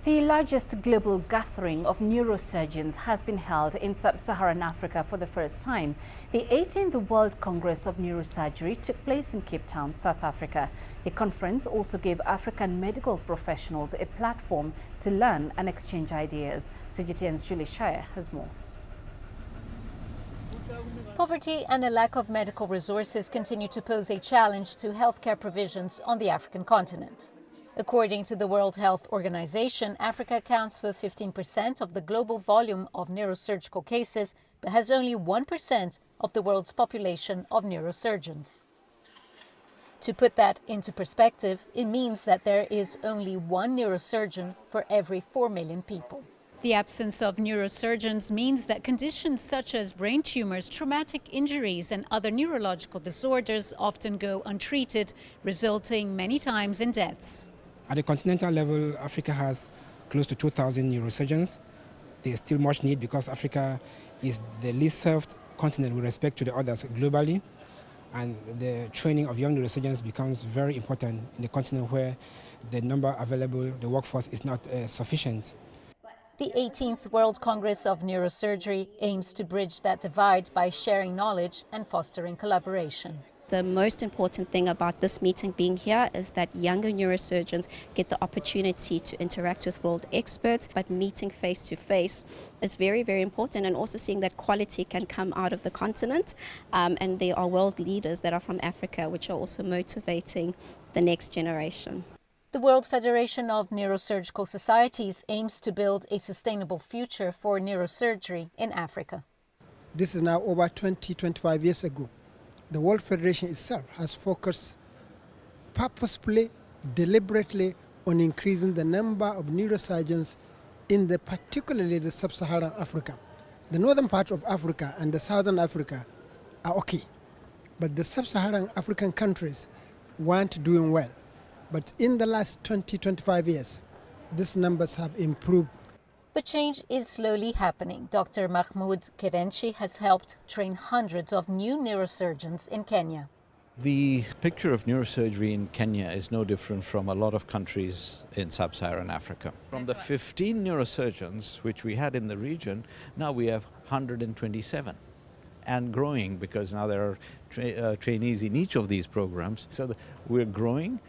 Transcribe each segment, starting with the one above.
The largest global gathering of neurosurgeons has been held in sub-Saharan Africa for the first time. The 18th World Congress of Neurosurgery took place in Cape Town, South Africa. The conference also gave African medical professionals a platform to learn and exchange ideas. CGTN's Julie Shire has more. Poverty and a lack of medical resources continue to pose a challenge to healthcare provisions on the African continent. According to the World Health Organization, Africa accounts for 15% of the global volume of neurosurgical cases, but has only 1% of the world's population of neurosurgeons. To put that into perspective, it means that there is only one neurosurgeon for every 4 million people. The absence of neurosurgeons means that conditions such as brain tumors, traumatic injuries and other neurological disorders often go untreated, resulting many times in deaths. At the continental level, Africa has close to 2,000 neurosurgeons. There is still much need because Africa is the least served continent with respect to the others globally. And the training of young neurosurgeons becomes very important in the continent where the number available, the workforce is not sufficient. The 18th World Congress of Neurosurgery aims to bridge that divide by sharing knowledge and fostering collaboration. The most important thing about this meeting being here is that younger neurosurgeons get the opportunity to interact with world experts, but meeting face to face is very, very important, and also seeing that quality can come out of the continent. And there are world leaders that are from Africa, which are also motivating the next generation. The World Federation of Neurosurgical Societies aims to build a sustainable future for neurosurgery in Africa. This is now over 25 years ago. The World Federation itself has focused purposefully, deliberately on increasing the number of neurosurgeons in particularly the sub-Saharan Africa. The northern part of Africa and the southern Africa are okay, but the sub-Saharan African countries weren't doing well. But in the last 20-25 years, these numbers have improved. But change is slowly happening. Dr. Mahmoud Kerenchi has helped train hundreds of new neurosurgeons in Kenya. The picture of neurosurgery in Kenya is no different from a lot of countries in sub-Saharan Africa. From the 15 neurosurgeons which we had in the region, now we have 127 and growing, because now there are trainees in each of these programs. So we're growing.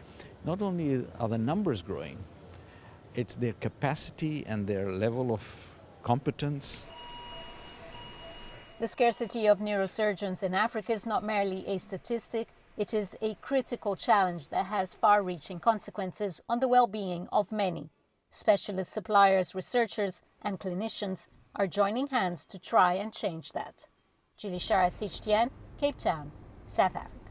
Not only are the numbers growing, it's their capacity and their level of competence. The scarcity of neurosurgeons in Africa is not merely a statistic, it is a critical challenge that has far-reaching consequences on the well-being of many. Specialist suppliers, researchers and clinicians are joining hands to try and change that. Julie Shire, CGTN, Cape Town, South Africa.